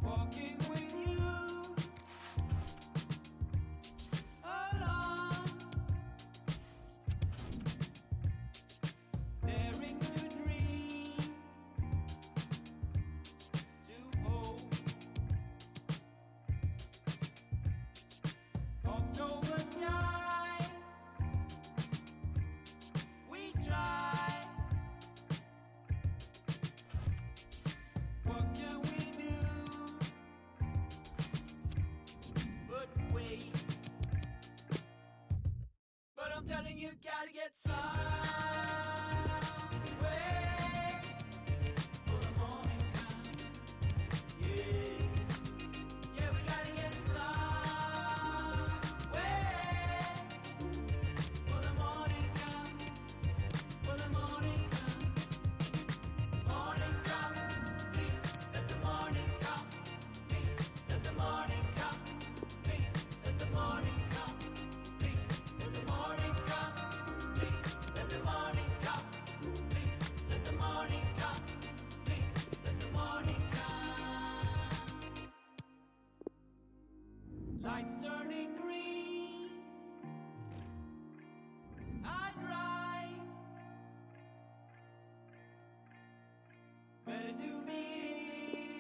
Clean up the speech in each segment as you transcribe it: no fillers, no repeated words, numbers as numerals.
Walking with you alone, daring to dream, to hope. October sky, we try. What can we do but wait? But I'm telling you, gotta get some way for the morning comes. Yeah, yeah, we gotta get some way for the morning comes. For the morning comes. Morning come, please let the morning come. Please let the morning come. Please let the morning come. Please let the morning come. Please let the morning come. Please let the morning come. Please let the morning come. Lights turning green. I drive. Better to be here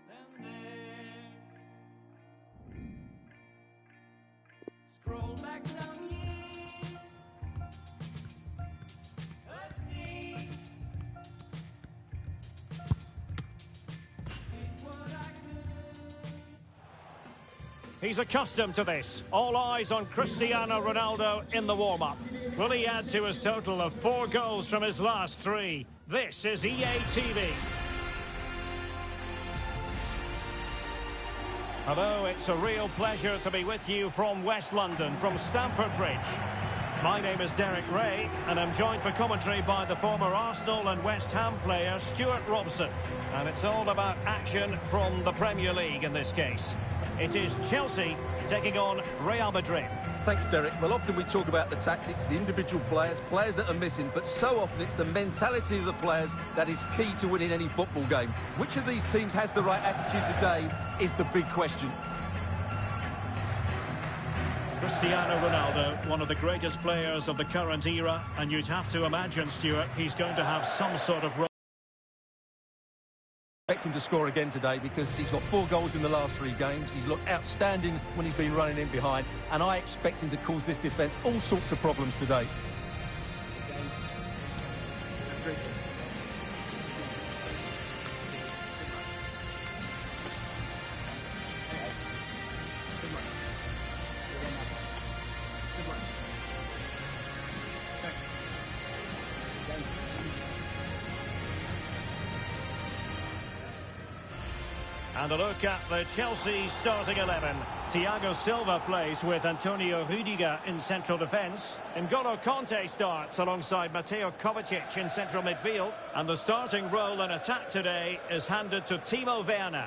than there. Scroll back some years. A sting. Did what I could. He's accustomed to this. All eyes on Cristiano Ronaldo in the warm-up. Will he add to his total of 4 goals from his last 3? This is EA TV. Hello, it's a real pleasure to be with you from West London, from Stamford Bridge. My name is Derek Ray, and I'm joined for commentary by the former Arsenal and West Ham player Stuart Robson. And it's all about action from the Premier League in this case. It is Chelsea taking on Real Madrid. Thanks, Derek. Well, often we talk about the tactics, the individual players that are missing, but so often it's the mentality of the players that is key to winning any football game. Which of these teams has the right attitude today is the big question. Cristiano Ronaldo, one of the greatest players of the current era, and you'd have to imagine, Stuart, he's going to have some sort of role. I expect him to score again today because he's got 4 goals in the last 3 games. He's looked outstanding when he's been running in behind, and I expect him to cause this defence all sorts of problems today. And a look at the Chelsea starting 11. Thiago Silva plays with Antonio Rudiger in central defence. N'Golo Kanté starts alongside Mateo Kovacic in central midfield. And the starting role in attack today is handed to Timo Werner.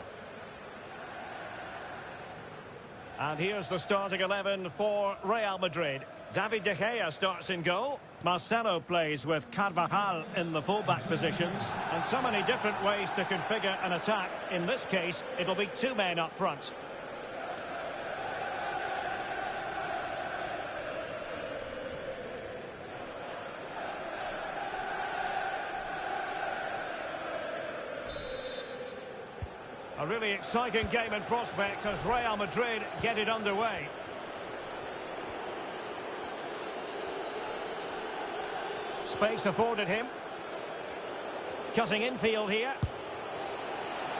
And here's the starting 11 for Real Madrid. David De Gea starts in goal. Marcelo plays with Carvajal in the fullback positions. And so many different ways to configure an attack. In this case, it'll be 2 men up front. A really exciting game in prospect as Real Madrid get it underway. Space afforded him. Cutting infield here.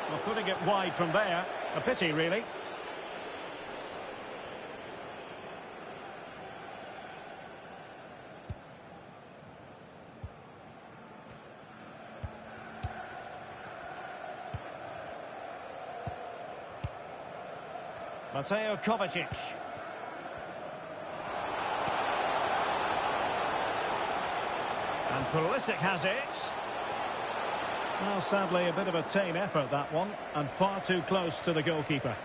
Well, putting it wide from there. A pity, really. Mateo Kovacic. And Pulisic has it. Well, sadly, a bit of a tame effort, that one, and far too close to the goalkeeper.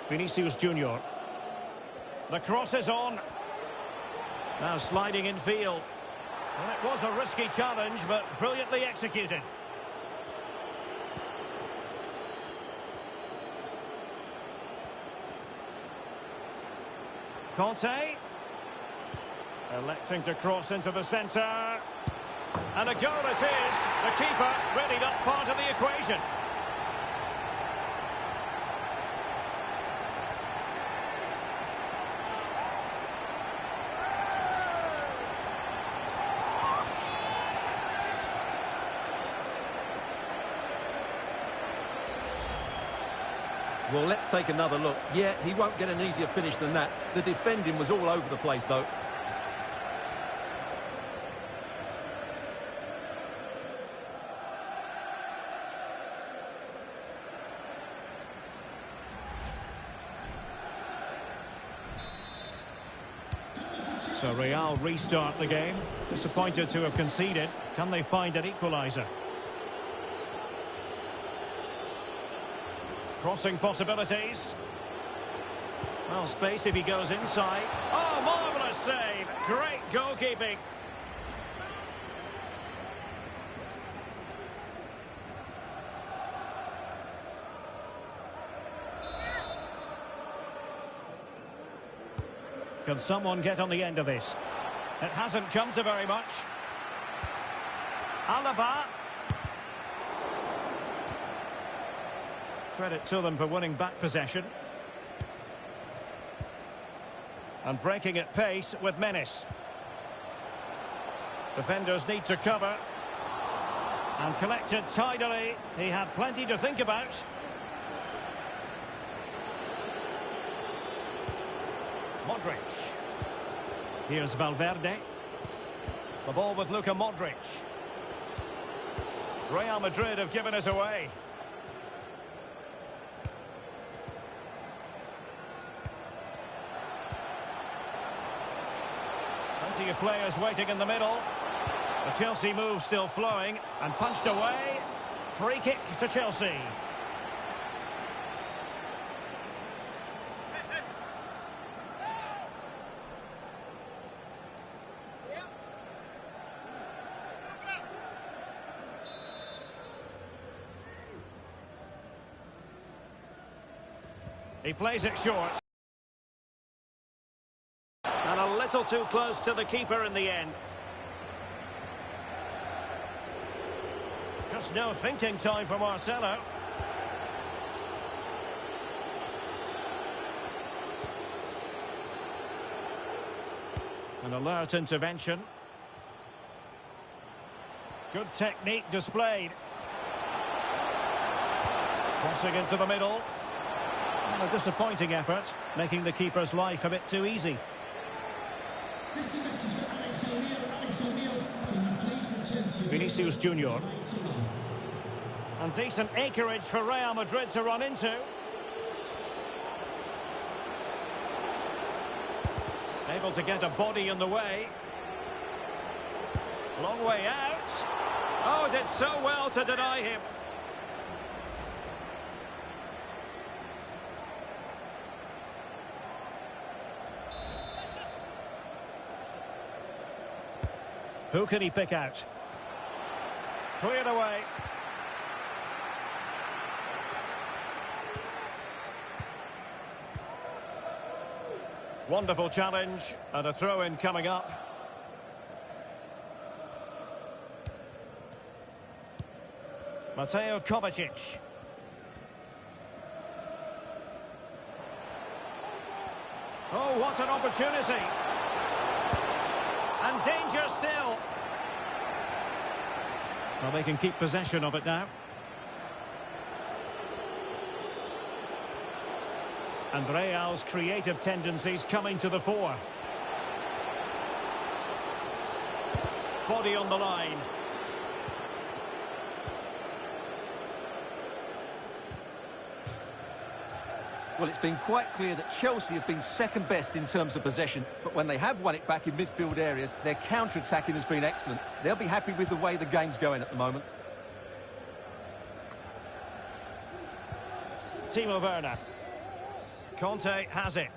Vinicius Junior. The cross is on. Now sliding in field. Well, it was a risky challenge, but brilliantly executed. Conte. Electing to cross into the centre. And a goal it is. The keeper really not part of the equation. Well, let's take another look. Yeah, he won't get an easier finish than that. The defending was all over the place, though. So Real restart the game. Disappointed to have conceded. Can they find an equaliser? Crossing possibilities. Well, space if he goes inside. Oh, marvellous save. Great goalkeeping. Can someone get on the end of this? It hasn't come to very much. Alaba. Credit to them for winning back possession. And breaking at pace with menace. Defenders need to cover. And collected tidily. He had plenty to think about. Modric. Here's Valverde. The ball with Luka Modric. Real Madrid have given us away. Plenty of players waiting in the middle. The Chelsea move still flowing and punched away. Free kick to Chelsea. He plays it short. And a little too close to the keeper in the end. Just no thinking time for Marcelo. An alert intervention. Good technique displayed. Crossing into the middle. And a disappointing effort, making the keeper's life a bit too easy. Vinicius Junior. And decent acreage for Real Madrid to run into. Able to get a body in the way. Long way out. Oh, did so well to deny him. Who can he pick out? Cleared away. Wonderful challenge and a throw-in coming up. Mateo Kovacic. Oh, what an opportunity. And danger still. Well, they can keep possession of it now. And Real's creative tendencies coming to the fore. Body on the line. Well, it's been quite clear that Chelsea have been second best in terms of possession, but when they have won it back in midfield areas, their counter-attacking has been excellent. They'll be happy with the way the game's going at the moment. Timo Werner. Conte has it.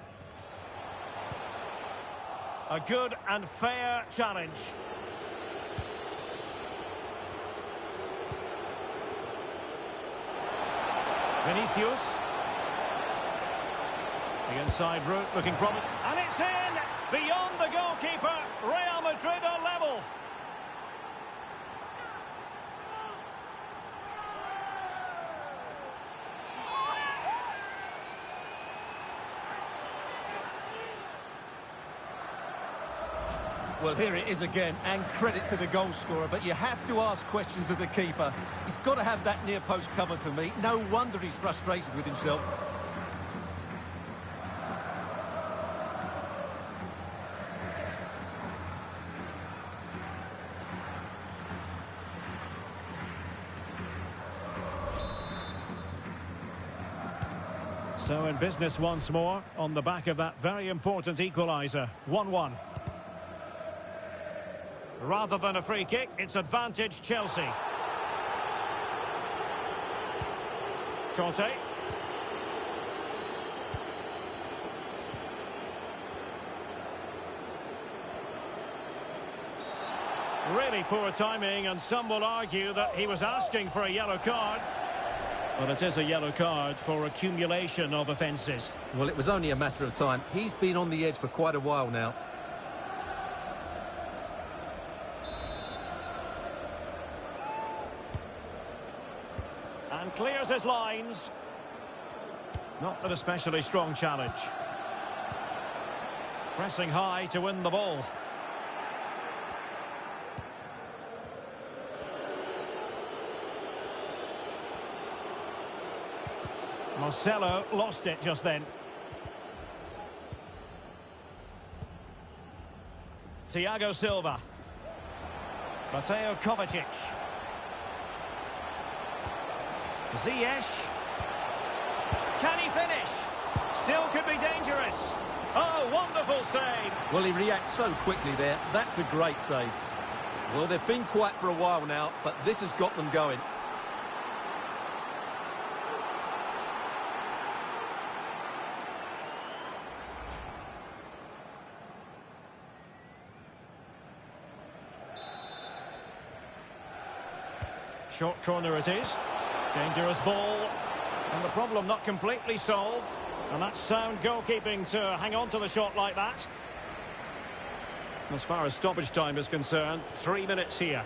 A good and fair challenge. Vinicius. The inside route looking promising. And it's in! Beyond the goalkeeper. Real Madrid are level. Well, here it is again, and credit to the goal scorer, but you have to ask questions of the keeper. He's got to have that near post covered for me. No wonder he's frustrated with himself. So in business once more, on the back of that very important equaliser. 1-1. Rather than a free kick, it's advantage Chelsea. Conte. Really poor timing, and some will argue that he was asking for a yellow card. But it is a yellow card for accumulation of offences. Well, it was only a matter of time. He's been on the edge for quite a while now. And clears his lines. Not an especially strong challenge. Pressing high to win the ball. Marcelo lost it just then. Thiago Silva. Mateo Kovacic. Ziyech. Can he finish? Still could be dangerous. Oh, wonderful save. Well, he reacts so quickly there. That's a great save. Well, they've been quiet for a while now, but this has got them going. Short corner it is. Dangerous ball. And the problem not completely solved. And that's sound goalkeeping to hang on to the shot like that. As far as stoppage time is concerned, 3 minutes here.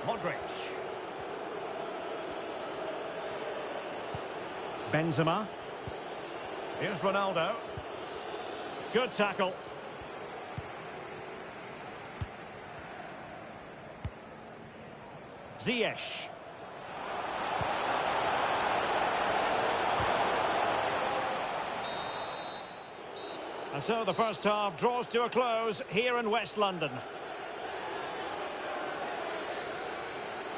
Modric. Benzema. Here's Ronaldo. Good tackle. Ziyech. And so the first half draws to a close here in West London.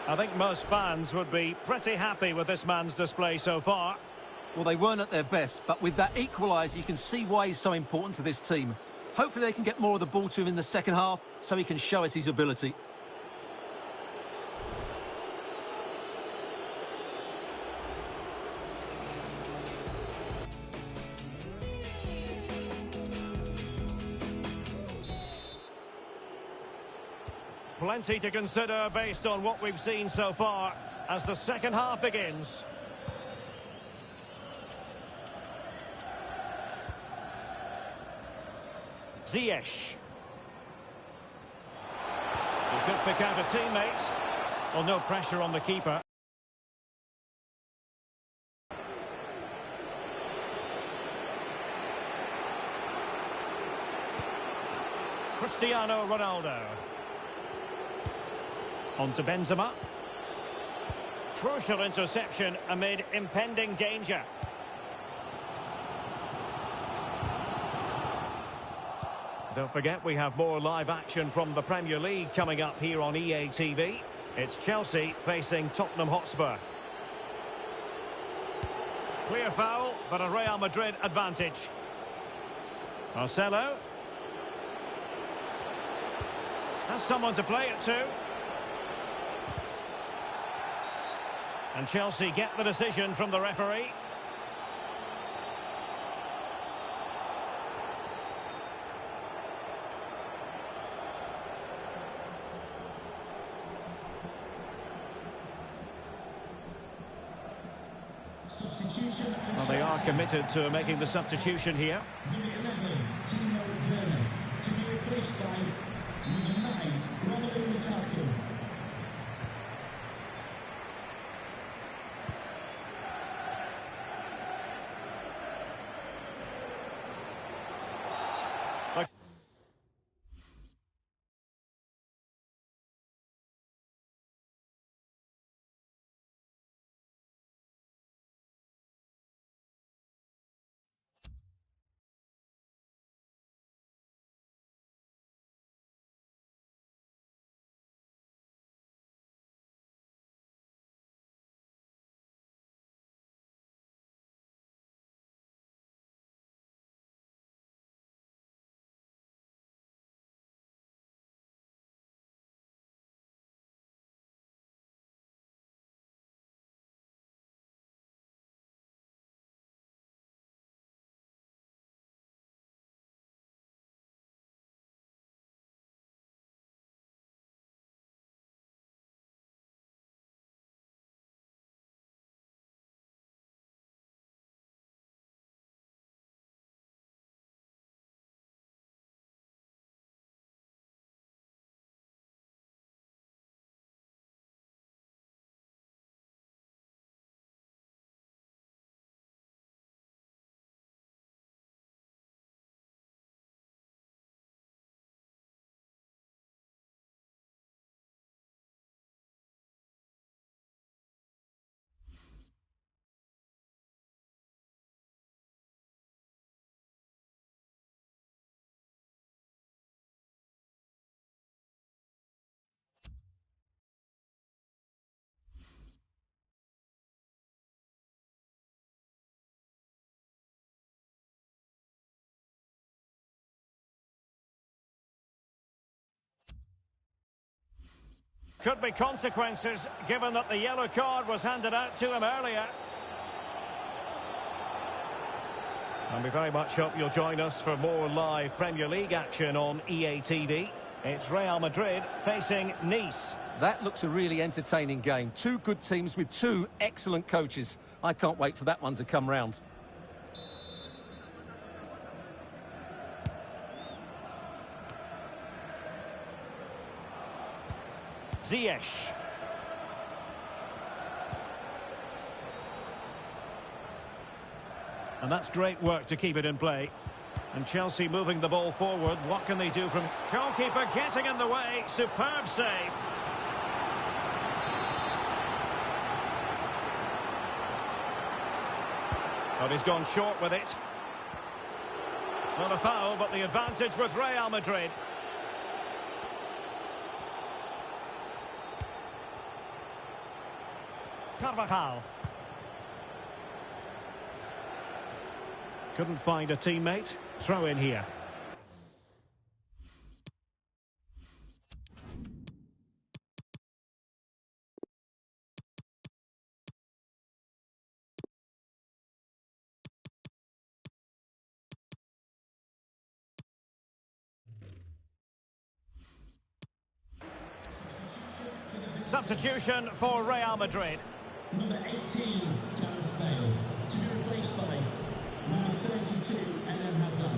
I think most fans would be pretty happy with this man's display so far. Well, they weren't at their best, but with that equaliser, you can see why he's so important to this team. Hopefully they can get more of the ball to him in the second half so he can show us his ability. Plenty to consider based on what we've seen so far as the second half begins. Ziyech. He could pick out a teammate. Well, no pressure on the keeper. Cristiano Ronaldo. On to Benzema. Crucial interception amid impending danger. Don't forget we have more live action from the Premier League coming up here on EA TV. It's Chelsea facing Tottenham Hotspur. Clear foul, but a Real Madrid advantage. Marcelo. Has someone to play it to. And Chelsea get the decision from the referee. Well, they are committed to making the substitution here. Number 11, Timo Werner, to be replaced by number 9, Romelu Lukaku. Could be consequences, given that the yellow card was handed out to him earlier. And we very much hope you'll join us for more live Premier League action on EA TV. It's Real Madrid facing Nice. That looks a really entertaining game. Two good teams with two excellent coaches. I can't wait for that one to come round. Ziyech. And that's great work to keep it in play. And Chelsea moving the ball forward. What can they do from... Goalkeeper getting in the way. Superb save. But he's gone short with it. Not a foul, but the advantage with Real Madrid. Carvajal. Couldn't find a teammate. Throw in here. Substitution for Real Madrid. Number 18, Gareth Bale, to be replaced by number 32, Eden Hazard.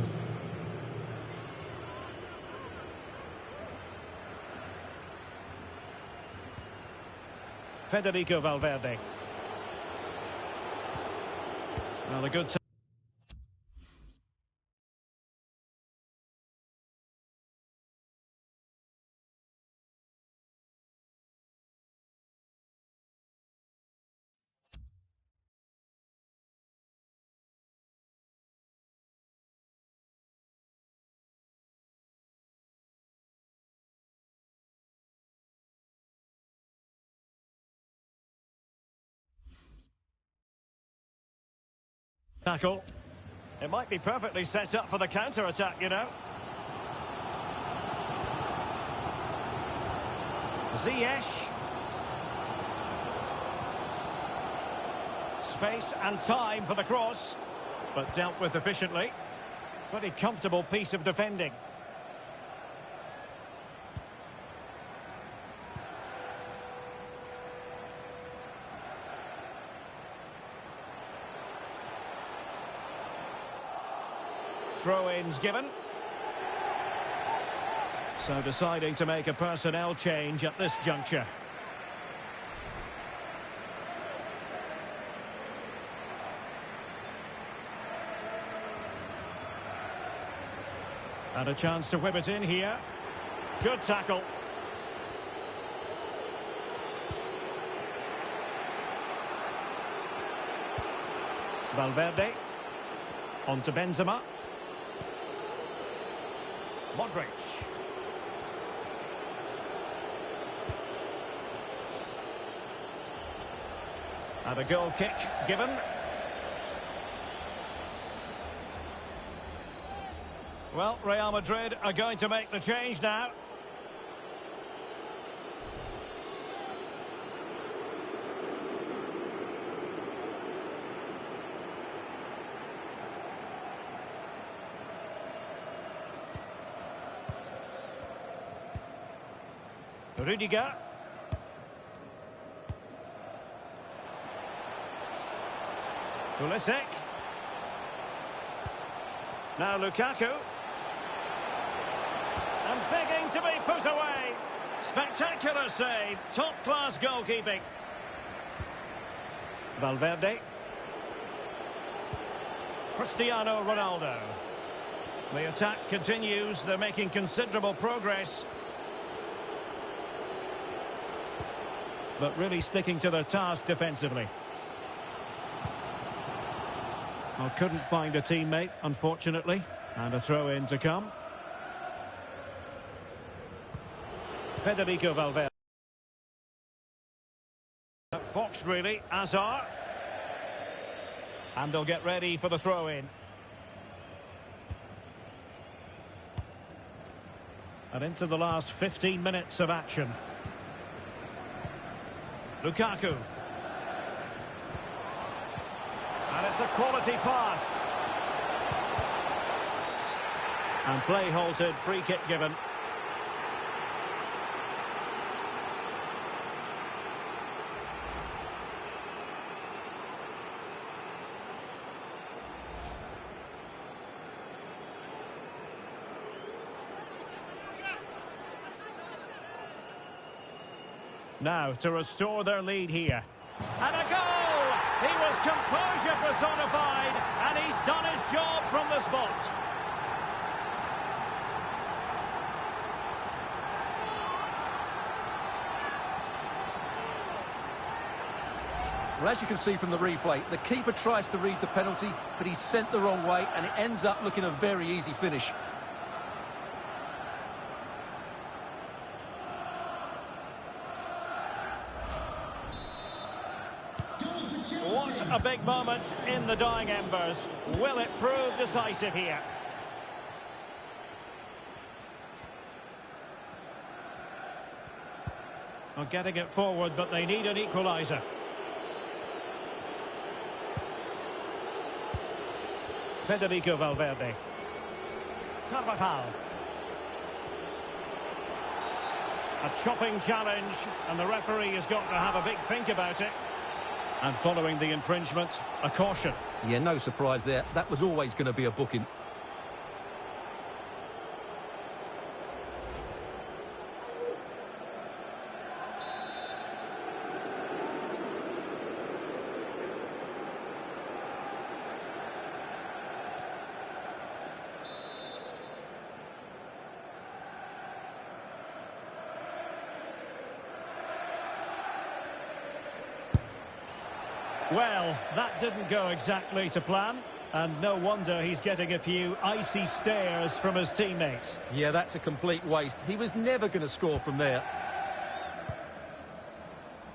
Federico Valverde. Well, a good time. Tackle. It might be perfectly set up for the counter-attack, you know. Ziyech. Space and time for the cross, but dealt with efficiently. Pretty comfortable piece of defending. Throw-ins given. So deciding to make a personnel change at this juncture. And a chance to whip it in here. Good tackle. Valverde. On to Benzema. Modric. And a goal kick given. Well, Real Madrid are going to make the change now. Rudiger. Pulisic. Now Lukaku. And begging to be put away. Spectacular save. Top-class goalkeeping. Valverde. Cristiano Ronaldo. The attack continues. They're making considerable progress. But really sticking to their task defensively. Well, couldn't find a teammate, unfortunately. And a throw-in to come. Federico Valverde. Fox, really. Hazard. And they'll get ready for the throw-in. And into the last 15 minutes of action. Lukaku. And it's a quality pass. And play halted, free kick given. Now to restore their lead here. And a goal! He was composure personified, and he's done his job from the spot. Well, as you can see from the replay, the keeper tries to read the penalty, but he's sent the wrong way, and it ends up looking a very easy finish. What a big moment in the dying embers. Will it prove decisive here? Well, getting it forward, but they need an equaliser. Federico Valverde. Carvajal. A chopping challenge, and the referee has got to have a big think about it. And following the infringement, a caution. Yeah, no surprise there. That was always going to be a booking. Well, that didn't go exactly to plan, and no wonder he's getting a few icy stares from his teammates. Yeah, that's a complete waste. He was never going to score from there.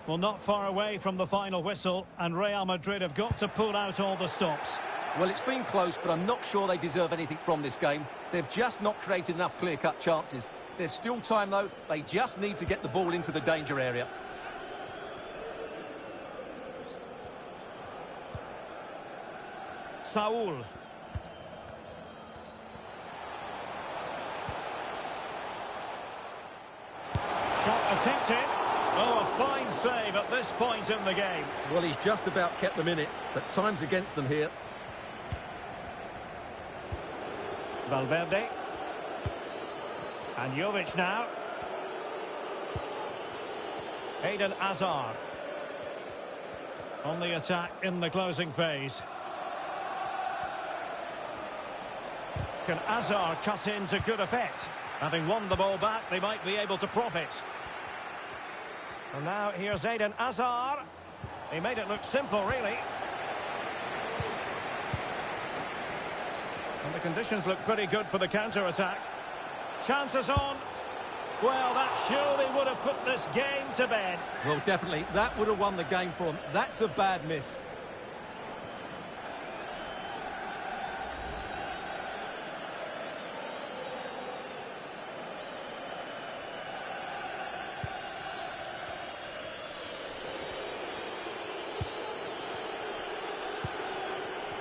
Well, not far away from the final whistle, and Real Madrid have got to pull out all the stops. Well, it's been close, but I'm not sure they deserve anything from this game. They've just not created enough clear-cut chances. There's still time, though. They just need to get the ball into the danger area. Saul. Shot attempted. Oh, a fine save at this point in the game. Well, he's just about kept them in it, but time's against them here. Valverde. And Jovic now. Eden Hazard. On the attack in the closing phase. Can Hazard cut in to good effect? Having won the ball back, they might be able to profit. And now here's Eden Hazard. He made it look simple, really. And the conditions look pretty good for the counter-attack. Chances on. Well, that surely would have put this game to bed. Well, definitely. That would have won the game for him. That's a bad miss.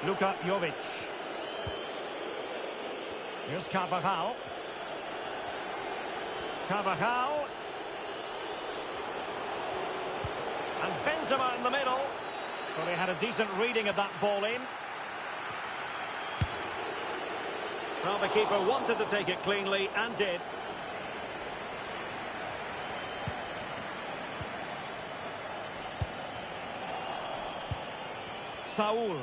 Luka Jovic. Here's Carvajal. Carvajal. And Benzema in the middle. Well, he had a decent reading of that ball in. Well, the keeper wanted to take it cleanly and did. Saul.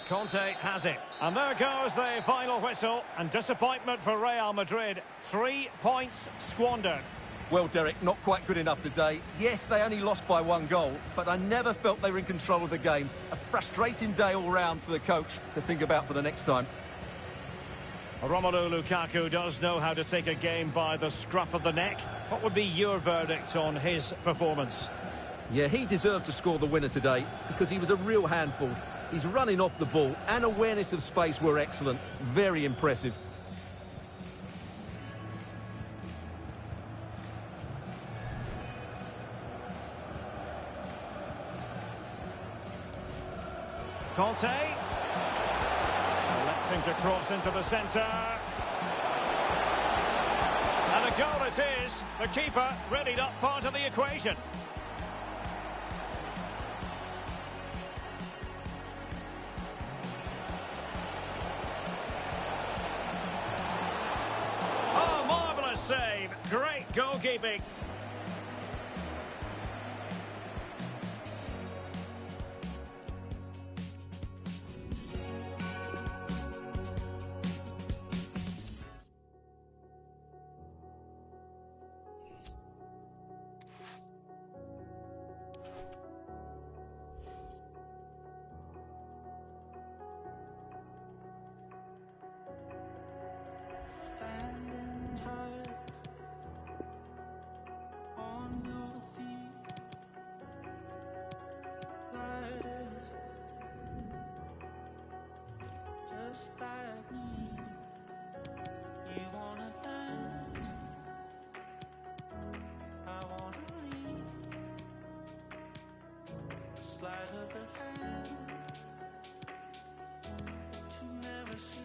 Conte has it. And there goes the final whistle. And disappointment for Real Madrid. 3 points squandered. Well, Derek, not quite good enough today. Yes, they only lost by 1 goal, but I never felt they were in control of the game. A frustrating day all round for the coach to think about for the next time. Romelu Lukaku does know how to take a game by the scruff of the neck. What would be your verdict on his performance? Yeah, he deserved to score the winner today because he was a real handful. His running off the ball and awareness of space were excellent. Very impressive. Conte. Electing to cross into the centre. And a goal it is. The keeper readied up part of the equation. Oh, marvellous save. Great goalkeeping. Standing tight on your feet, light as just like me. You wanna dance, I wanna lead. A sleight of the hand that you never see.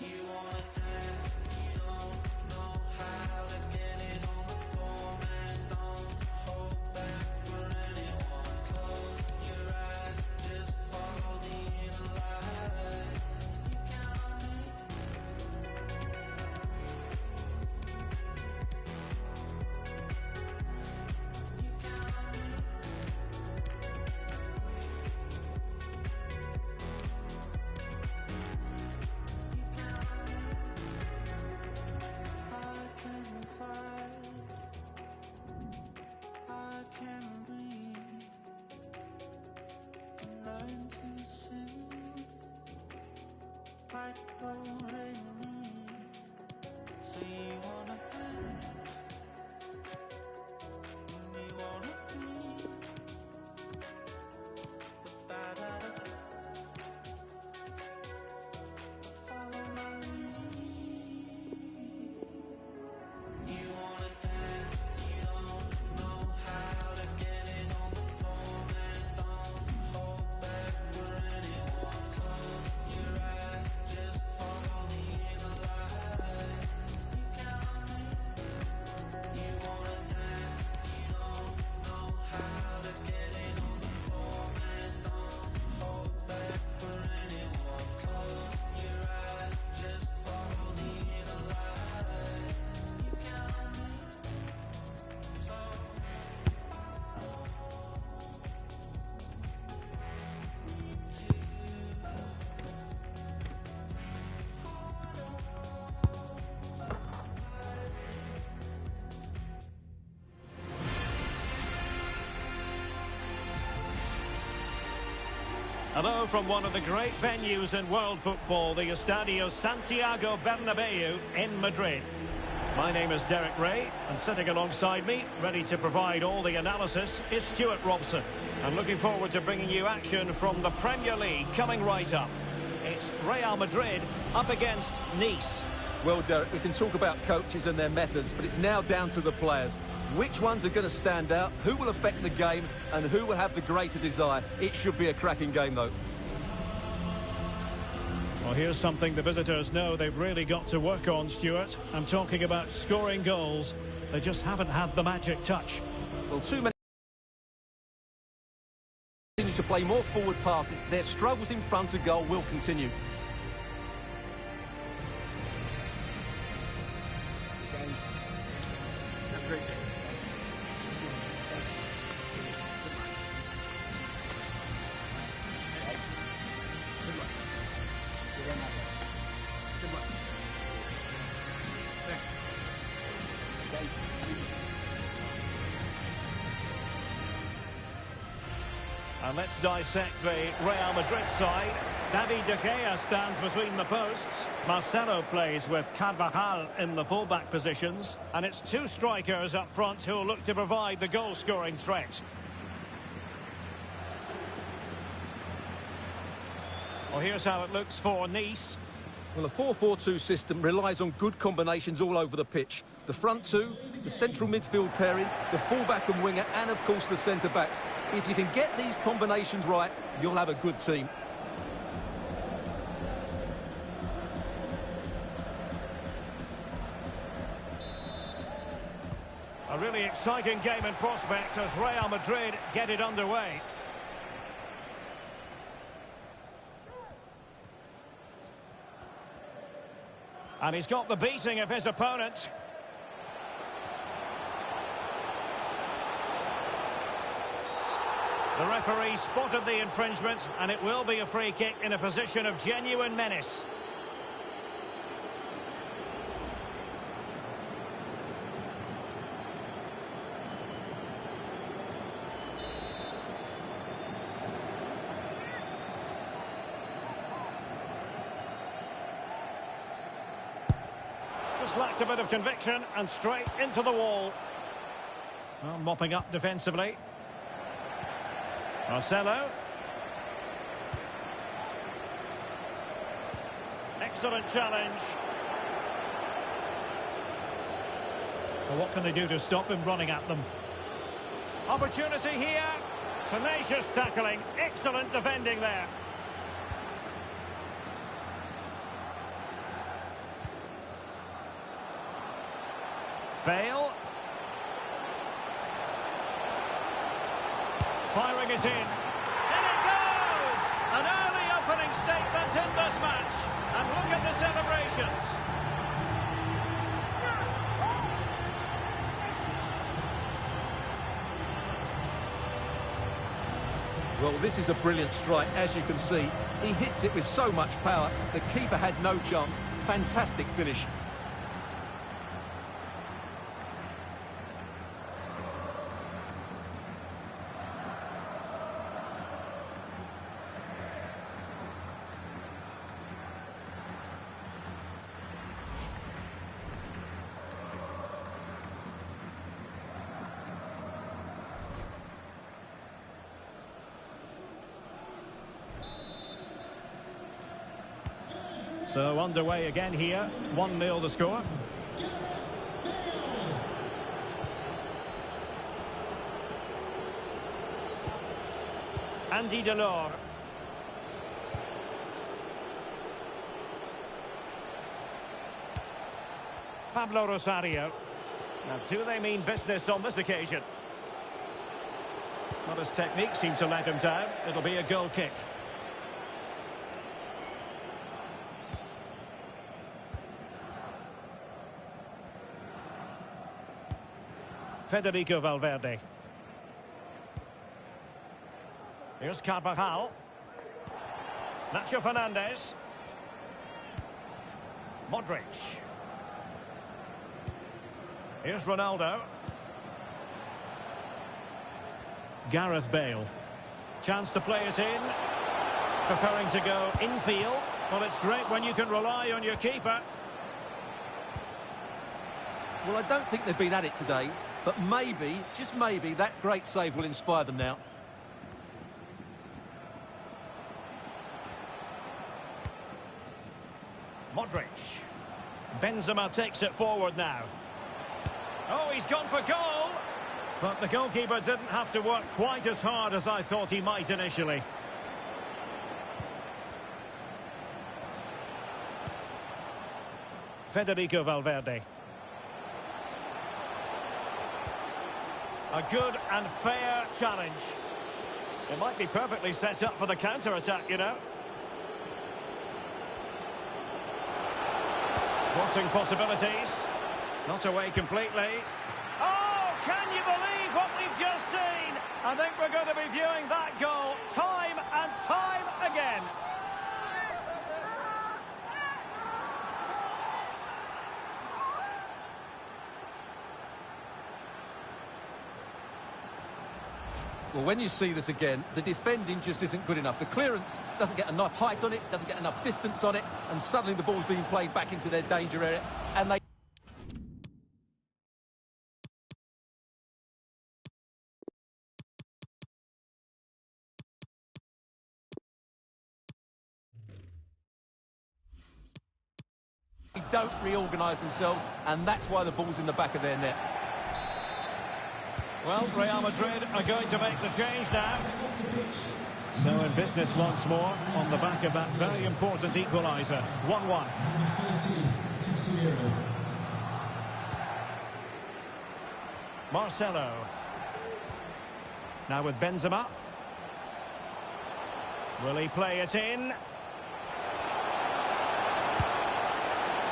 You wanna dance, you don't know how to get it on the floor, man. Don't hold back for anyone. Close your eyes, just follow the inner light. You count on me. You count on me. I can fly, I can breathe, learn to sing like do re mi. So you wanna dance, and you wanna be the bad out of it. Follow my lead. You wanna dance, you don't know how to get it on the floor, man. Don't hold back for anyone. Close your eyes, just follow the inner Hello from one of the great venues in world football, the Estadio Santiago Bernabeu in Madrid. My name is Derek Ray, and sitting alongside me, ready to provide all the analysis, is Stuart Robson. I'm looking forward to bringing you action from the Premier League coming right up. It's Real Madrid up against Nice. Well, Derek, we can talk about coaches and their methods, but it's now down to the players. Which ones are going to stand out, who will affect the game, and who will have the greater desire? It should be a cracking game, though. Well, here's something the visitors know they've really got to work on, Stuart. I'm talking about scoring goals. They just haven't had the magic touch. Well, too many continue to play more forward passes. Their struggles in front of goal will continue. And let's dissect the Real Madrid side. David De Gea stands between the posts. Marcelo plays with Carvajal in the fullback positions. And it's two strikers up front who'll look to provide the goal-scoring threat. Well, here's how it looks for Nice. Well, a 4-4-2 system relies on good combinations all over the pitch. The front two, the central midfield pairing, the fullback and winger, and of course the centre-backs. If you can get these combinations right, you'll have a good team. A really exciting game in prospect as Real Madrid get it underway. And he's got the beating of his opponent. The referee spotted the infringement, and it will be a free kick in a position of genuine menace. Just lacked a bit of conviction, and straight into the wall. Well, mopping up defensively. Marcelo. Excellent challenge. Well, what can they do to stop him running at them? Opportunity here. Tenacious tackling. Excellent defending there. Bale. Firing it in. In it goes! An early opening statement in this match. And look at the celebrations. Well, this is a brilliant strike, as you can see. He hits it with so much power. The keeper had no chance. Fantastic finish. So underway again here. 1-0 the score. Andy Delors. Pablo Rosario. Now, do they mean business on this occasion? Well, his technique seemed to let him down. It'll be a goal kick. Federico Valverde. Here's Carvajal. Nacho Fernandez. Modric. Here's Ronaldo. Gareth Bale. Chance to play it in. Preferring to go infield. Well, it's great when you can rely on your keeper. Well, I don't think they've been at it today, but maybe, just maybe, that great save will inspire them now. Modric. Benzema takes it forward now. Oh, he's gone for goal! But the goalkeeper didn't have to work quite as hard as I thought he might initially. Federico Valverde. A good and fair challenge. It might be perfectly set up for the counter-attack, you know. Crossing possibilities. Not away completely. Oh, can you believe what we've just seen? I think we're going to be viewing that goal time and time again. Well, when you see this again, the defending just isn't good enough. The clearance doesn't get enough height on it, doesn't get enough distance on it, and suddenly the ball's being played back into their danger area, and they... don't reorganise themselves, and that's why the ball's in the back of their net. Well, Real Madrid are going to make the change now. So in business once more on the back of that very important equaliser. 1-1. Marcelo. Now with Benzema. Will he play it in?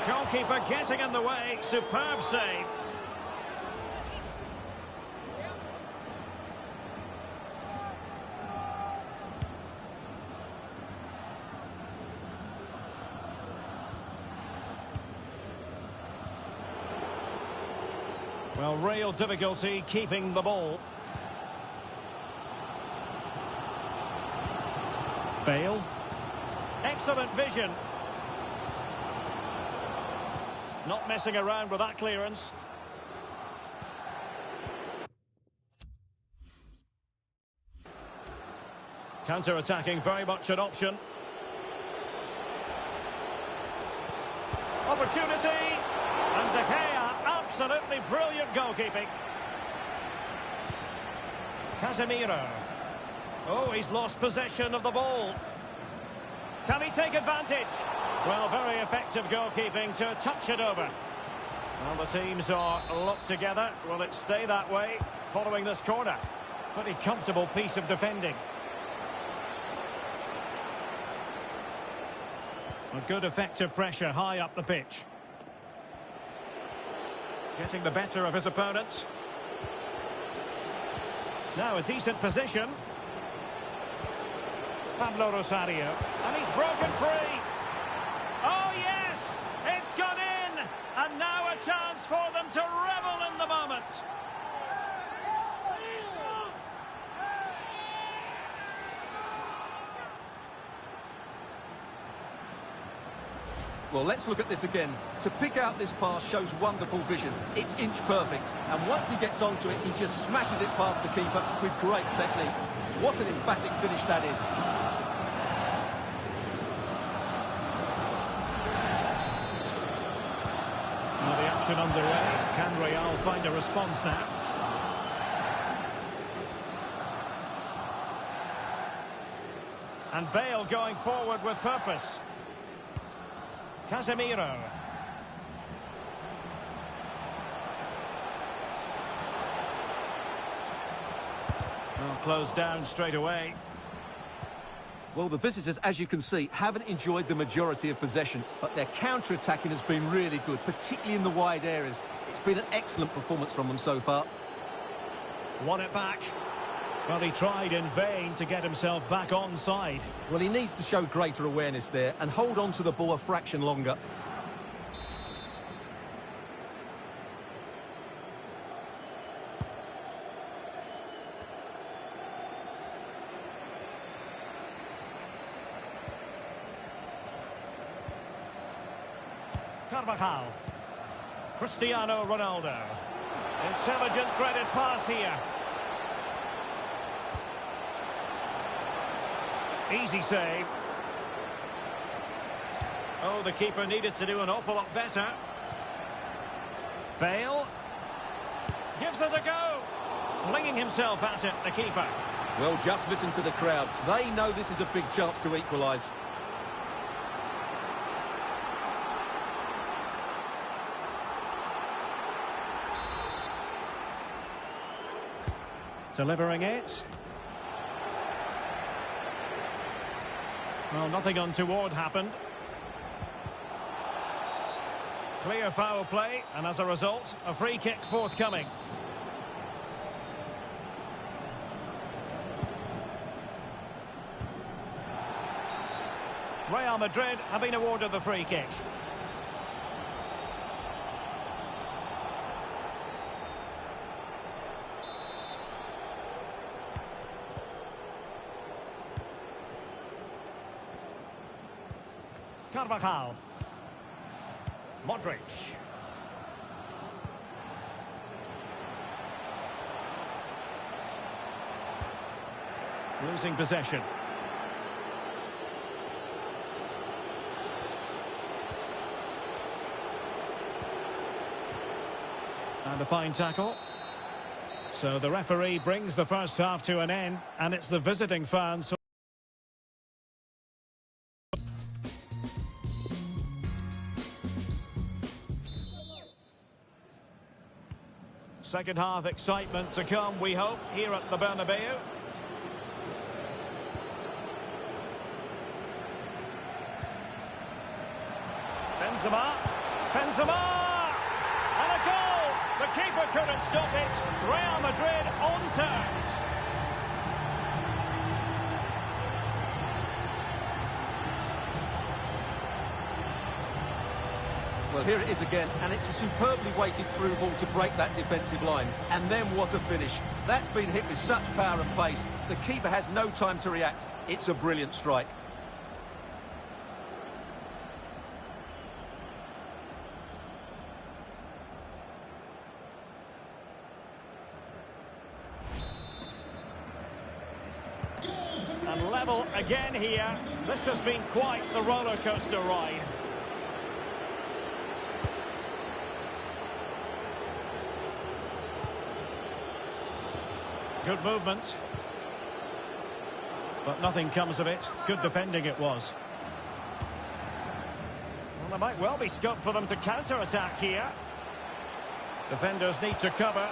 Goalkeeper getting in the way. Superb save. Well, real difficulty keeping the ball. Bale. Excellent vision. Not messing around with that clearance. Counter-attacking, very much an option. Opportunity. And De Gea, absolutely brilliant goalkeeping. Casemiro. Oh, he's lost possession of the ball. Can he take advantage? Well, very effective goalkeeping to touch it over. Well, the teams are locked together. Will it stay that way following this corner? Pretty comfortable piece of defending. A good effective pressure high up the pitch. Getting the better of his opponent. Now a decent position. Pablo Rosario. And he's broken free. Oh, yes! It's gone in! And now a chance for them to revel in the moment. Well, let's look at this again. To pick out this pass shows wonderful vision. It's inch perfect. And once he gets onto it, he just smashes it past the keeper with great technique. What an emphatic finish that is. Now the action underway. Can Real find a response now? And Bale going forward with purpose. Casemiro. Well, closed down straight away. Well, the visitors, as you can see, haven't enjoyed the majority of possession, but their counter-attacking has been really good, particularly in the wide areas. It's been an excellent performance from them so far. Won it back. Well, he tried in vain to get himself back onside. Well, he needs to show greater awareness there and hold on to the ball a fraction longer. Carvajal. Cristiano Ronaldo. Intelligent threaded pass here. Easy save. Oh, the keeper needed to do an awful lot better. Bale. Gives it a go. Flinging himself at it, the keeper. Well, just listen to the crowd. They know this is a big chance to equalise. Delivering it. Well, nothing untoward happened. Clear foul play, and as a result, a free kick forthcoming. Real Madrid have been awarded the free kick. Carvajal. Modric. Losing possession. And a fine tackle. So the referee brings the first half to an end, and it's the visiting fans. Second half excitement to come, we hope, here at the Bernabeu. Benzema! And a goal! The keeper couldn't stop it. Real Madrid on terms. Well, here it is again, and it's a superbly weighted through ball to break that defensive line. And then what a finish. That's been hit with such power and pace. The keeper has no time to react. It's a brilliant strike. And level again here. This has been quite the roller coaster ride. Good movement. But nothing comes of it. Good defending it was. Well, there might well be scope for them to counter-attack here. Defenders need to cover.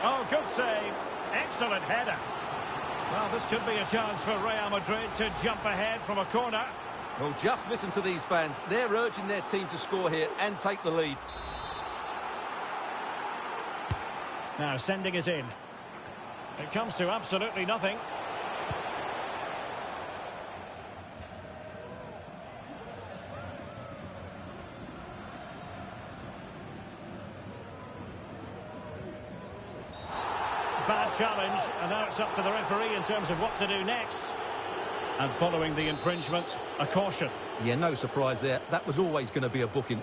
Oh, good save. Excellent header. Well, this could be a chance for Real Madrid to jump ahead from a corner. Well, just listen to these fans. They're urging their team to score here and take the lead. Now sending it in. It comes to absolutely nothing. Bad challenge, and now it's up to the referee in terms of what to do next. And following the infringement, a caution. Yeah, no surprise there. That was always going to be a booking.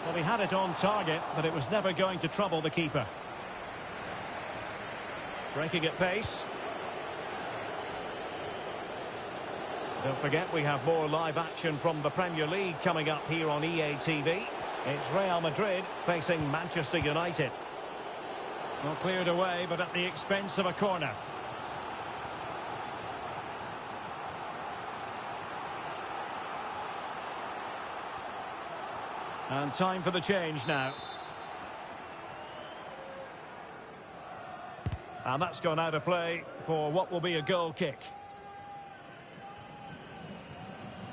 Well, he had it on target, but it was never going to trouble the keeper. Breaking at pace. Don't forget, we have more live action from the Premier League coming up here on EA TV. It's Real Madrid facing Manchester United. Well, cleared away, but at the expense of a corner. And time for the change now. And that's gone out of play for what will be a goal kick.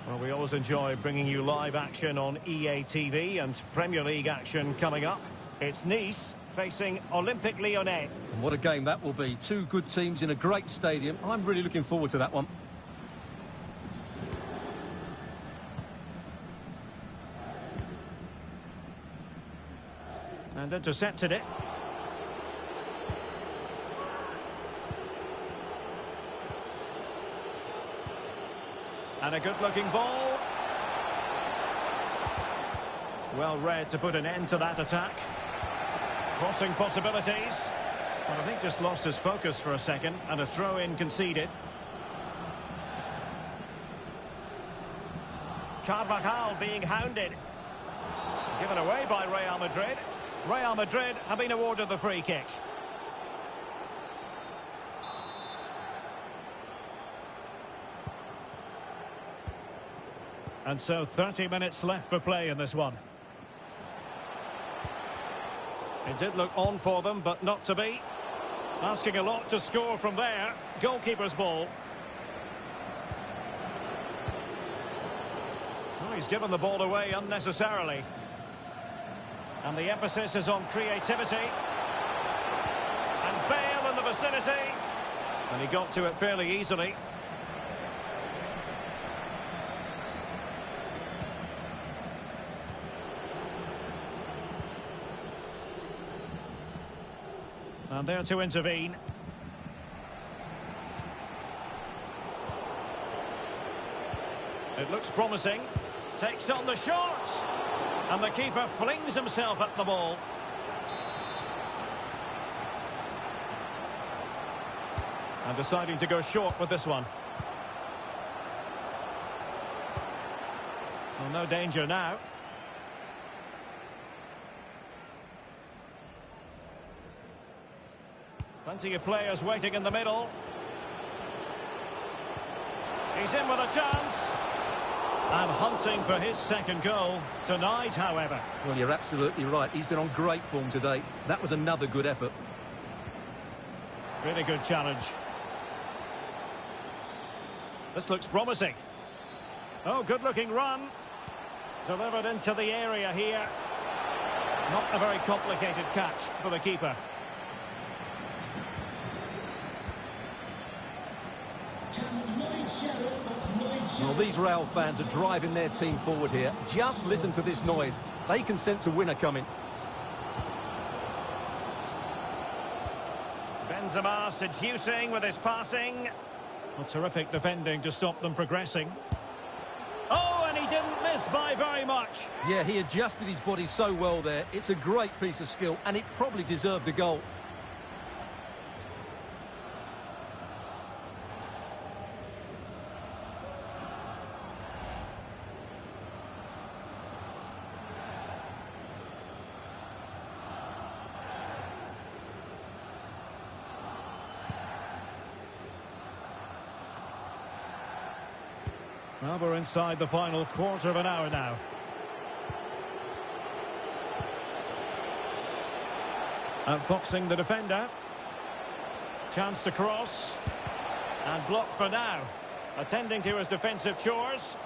Well, we always enjoy bringing you live action on EA TV and Premier League action coming up. It's Nice facing Olympique Lyonnais. And what a game that will be. Two good teams in a great stadium. I'm really looking forward to that one. And intercepted it. And a good-looking ball. Well read to put an end to that attack. Crossing possibilities. But I think just lost his focus for a second, and a throw-in conceded. Carvajal being hounded. Given away by Real Madrid. Real Madrid have been awarded the free kick. And so 30 minutes left for play in this one. It did look on for them, but not to be. Asking a lot to score from there. Goalkeeper's ball. Well, he's given the ball away unnecessarily. And the emphasis is on creativity. And Bale in the vicinity. And he got to it fairly easily. And there to intervene. It looks promising. Takes on the shot. And the keeper flings himself at the ball. And deciding to go short with this one. Well, no danger now. Plenty of players waiting in the middle. He's in with a chance. And hunting for his second goal. Tonight, however. Well, you're absolutely right. He's been on great form today. That was another good effort. Really good challenge. This looks promising. Oh, good-looking run. Delivered into the area here. Not a very complicated catch for the keeper. Well, these Real fans are driving their team forward here. Just listen to this noise. They can sense a winner coming. Benzema seducing with his passing. Well, terrific defending to stop them progressing. Oh, and he didn't miss by very much. Yeah, he adjusted his body so well there. It's a great piece of skill, and it probably deserved a goal. Well, we're inside the final quarter of an hour now. Outfoxing the defender. Chance to cross. And blocked for now. Attending to his defensive chores.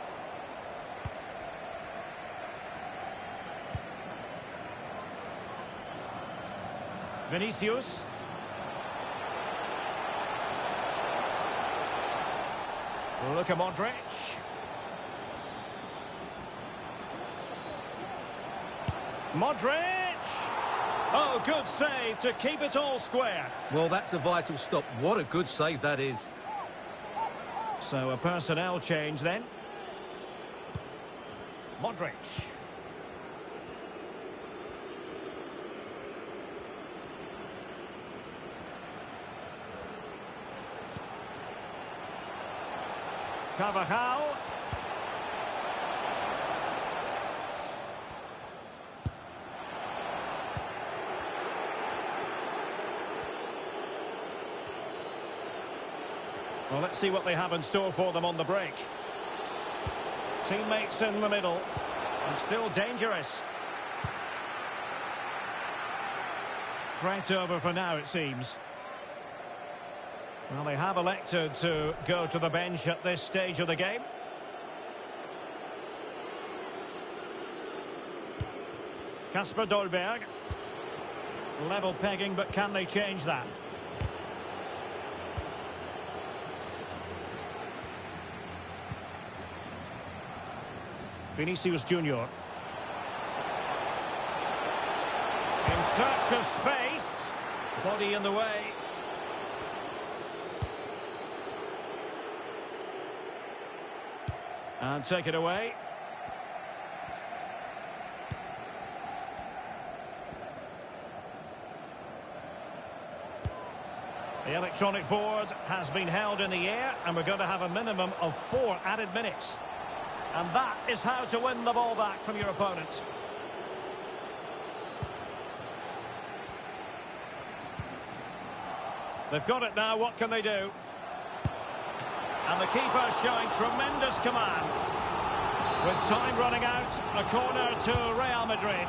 Vinicius. Luka Modric. Modric! Oh, good save to keep it all square. Well, that's a vital stop. What a good save that is. So a personnel change then. Modric. Carvajal. Well, let's see what they have in store for them on the break. Teammates in the middle. And still dangerous. Threat over for now, it seems. Well, they have elected to go to the bench at this stage of the game. Kasper Dolberg. Level pegging, but can they change that? Vinicius Junior. In search of space. Body in the way. And take it away. The electronic board has been held in the air, and we're going to have a minimum of 4 added minutes. And that is how to win the ball back from your opponent. They've got it now, what can they do? And the keeper showing tremendous command. With time running out, a corner to Real Madrid.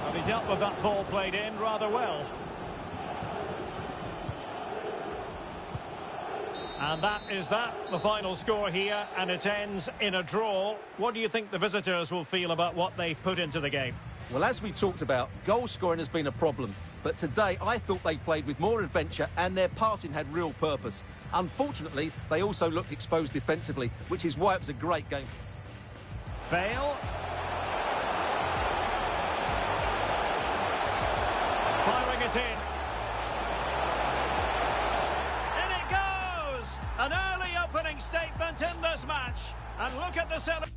And he dealt with that ball played in rather well. And that is the final score here, and it ends in a draw. What do you think the visitors will feel about what they've put into the game? Well, as we talked about, goal scoring has been a problem. But today, I thought they played with more adventure and their passing had real purpose. Unfortunately, they also looked exposed defensively, which is why it was a great game. Bale. Firing it in. In it goes! An early opening statement in this match. And look at the celebration.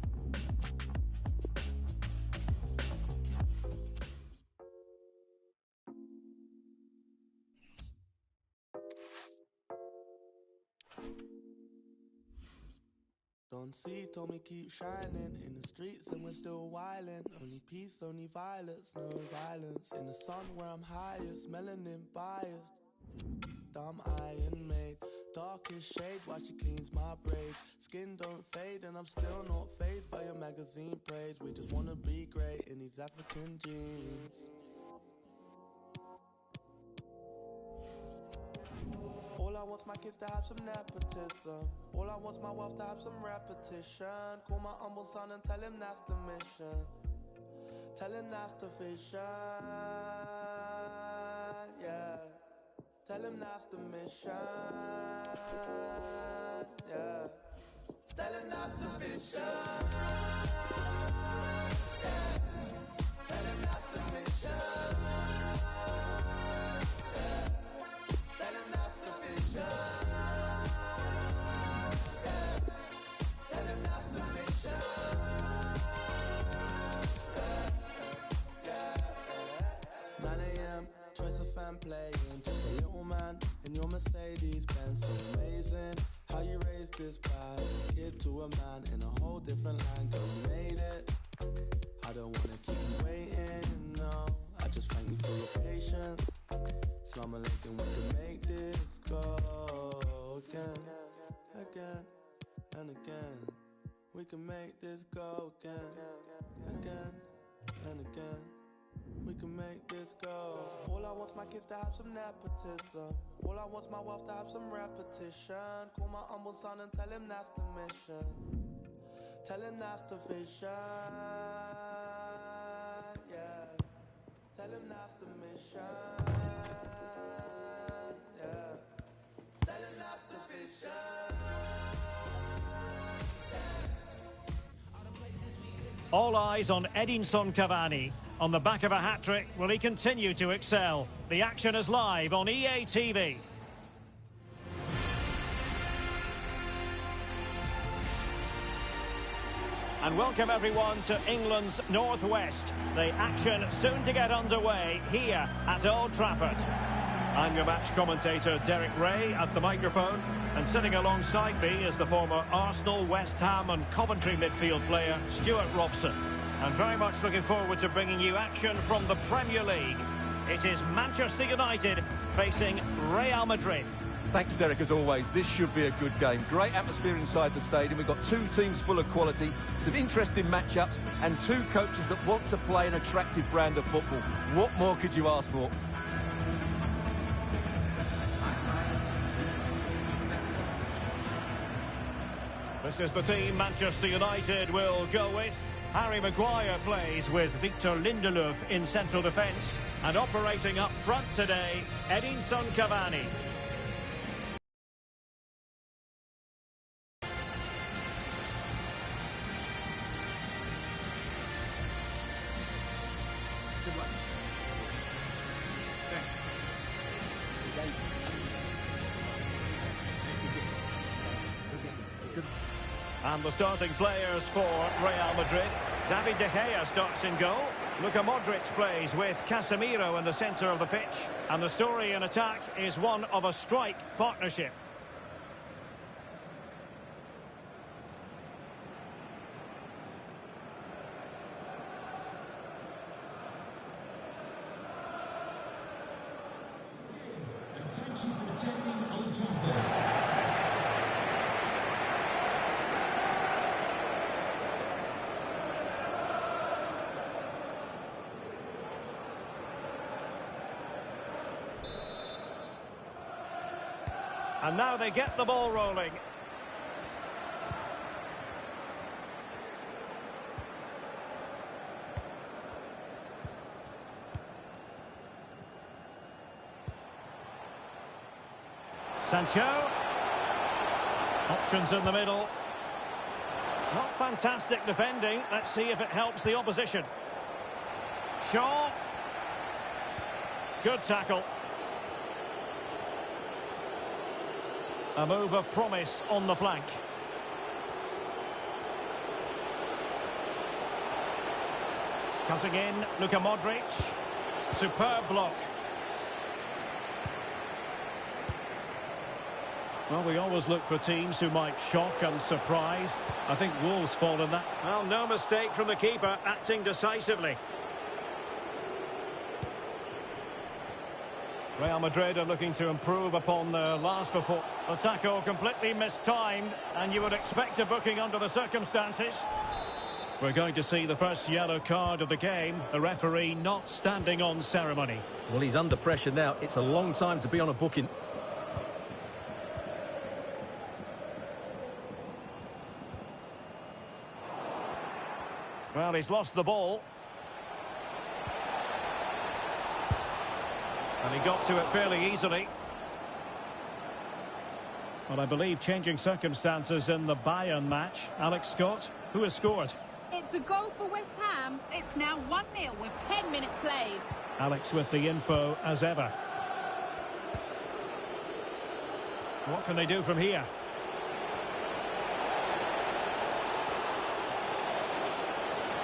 Don't see, told me keep shining in the streets and we're still wildin'. Only peace, only violence, no violence. In the sun where I'm highest, melanin biased. Dumb iron made, darkest shade while she cleans my braids. Skin don't fade and I'm still not fazed by your magazine praise. We just wanna be great in these African jeans. All I want's my kids to have some nepotism. All I want's my wealth to have some repetition. Call my humble son and tell him that's the mission. Tell him that's the vision. Yeah. Tell him that's the mission. Yeah. Tell him that's the vision. Yeah. Tell him that's the mission. Tell him that's the vision. Yeah. Tell him that's the vision. Yeah. 9 a.m. choice of fan playing. Just a little man in your Mercedes Benz. So amazing how you raised this bad kid to a man in a whole different line. Girl, you made it. I don't wanna keep you waiting, no. I just thank you for your patience. Slum alaikum, we can make this go again, again, and again. We can make this go again, again, and again. We can make this go. All I want's my kids to have some nepotism. All I want's my wealth to have some repetition. Call my humble son and tell him that's the mission. Tell him that's the vision. Yeah. Tell him that's the mission. Yeah. Tell him that's the vision. All eyes on Edinson Cavani. On the back of a hat-trick, will he continue to excel? The action is live on EA TV. And welcome everyone to England's Northwest. The action soon to get underway here at Old Trafford. I'm your match commentator Derek Ray at the microphone, and sitting alongside me is the former Arsenal, West Ham and Coventry midfield player Stuart Robson. And very much looking forward to bringing you action from the Premier League. It is Manchester United facing Real Madrid. Thanks, Derek, as always. This should be a good game. Great atmosphere inside the stadium. We've got two teams full of quality, some interesting matchups, and two coaches that want to play an attractive brand of football. What more could you ask for? This is the team Manchester United will go with. Harry Maguire plays with Victor Lindelof in central defence. And operating up front today, Edinson Cavani. And the starting players for Real Madrid. David De Gea starts in goal. Luka Modric plays with Casemiro in the centre of the pitch. And the story in attack is one of a strike partnership. Thank you for attending Old Trafford. And now they get the ball rolling. Sancho. Options in the middle. Not fantastic defending. Let's see if it helps the opposition. Shaw. Good tackle. A move of promise on the flank. Cutting in, Luka Modric. Superb block. Well, we always look for teams who might shock and surprise. I think Wolves fall in that. Well, no mistake from the keeper, acting decisively. Real Madrid are looking to improve upon their last performance. The tackle completely mistimed, and you would expect a booking under the circumstances. We're going to see the first yellow card of the game. The referee not standing on ceremony. Well, he's under pressure now. It's a long time to be on a booking. Well, he's lost the ball. And he got to it fairly easily. Well, I believe changing circumstances in the Bayern match. Alex Scott, who has scored? It's a goal for West Ham. It's now 1-0 with 10 minutes played. Alex with the info as ever. What can they do from here?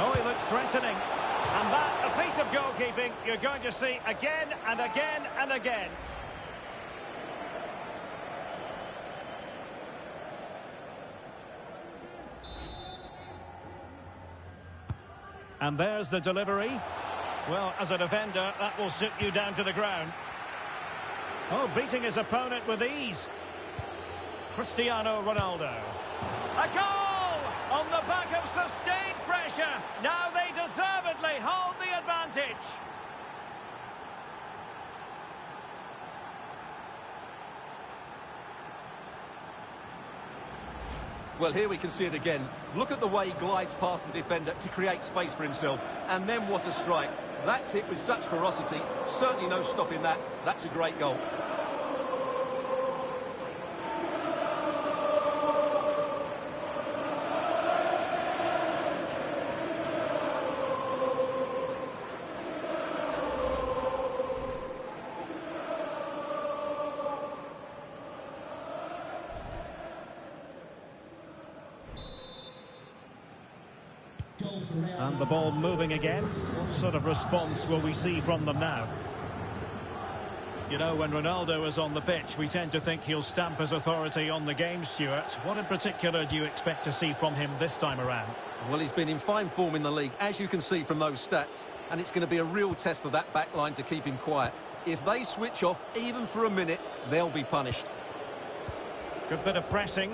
Oh, he looks threatening. And that, a piece of goalkeeping you're going to see again and again and again. And there's the delivery. Well, as a defender, that will sit you down to the ground. Oh, beating his opponent with ease. Cristiano Ronaldo. A goal! On the back of sustained pressure. Now they deservedly hold the advantage. Well, here we can see it again. Look at the way he glides past the defender to create space for himself. And then what a strike. That's hit with such ferocity. Certainly no stopping that. That's a great goal. And the ball moving again. What sort of response will we see from them now? You know, when Ronaldo is on the pitch, we tend to think he'll stamp his authority on the game, Stuart. What in particular do you expect to see from him this time around? Well, he's been in fine form in the league, as you can see from those stats. And it's going to be a real test for that back line to keep him quiet. If they switch off, even for a minute, they'll be punished. Good bit of pressing.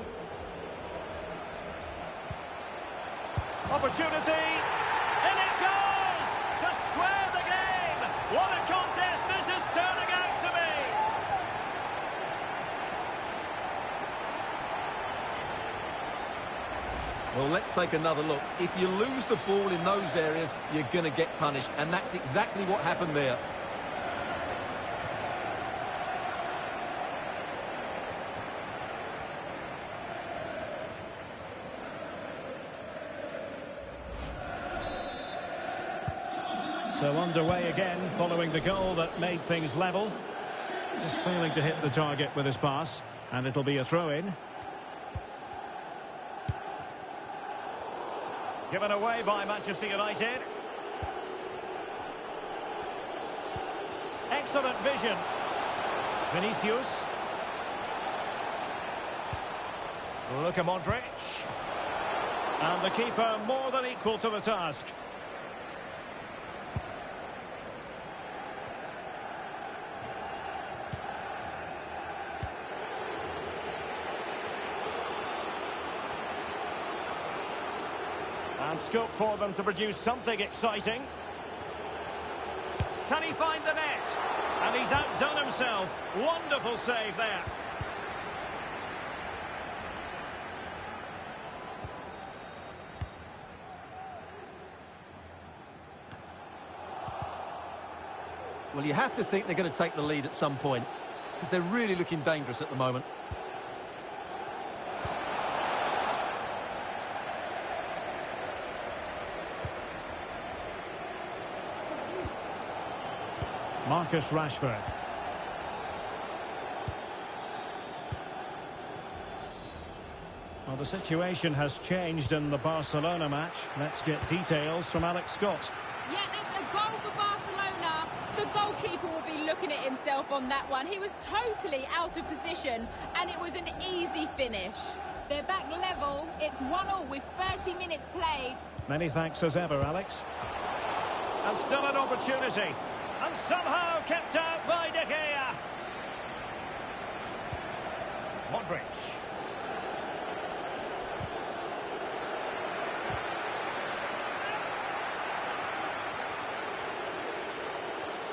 Opportunity. In it goes! To square the game! What a contest this is turning out to be! Well, let's take another look. If you lose the ball in those areas, you're going to get punished. And that's exactly what happened there. So underway again, following the goal that made things level. Just failing to hit the target with his pass. And it'll be a throw-in. Given away by Manchester United. Excellent vision. Vinicius. Luka Modric. And the keeper more than equal to the task. And scope for them to produce something exciting. Can he find the net? And he's outdone himself. Wonderful save there. Well, you have to think they're going to take the lead at some point, because they're really looking dangerous at the moment. Marcus Rashford. Well, the situation has changed in the Barcelona match. Let's get details from Alex Scott. Yeah, it's a goal for Barcelona. The goalkeeper will be looking at himself on that one. He was totally out of position, and it was an easy finish. They're back level. It's 1-1 with 30 minutes played. Many thanks as ever, Alex. And still an opportunity. And somehow kept out by De Gea. Modric.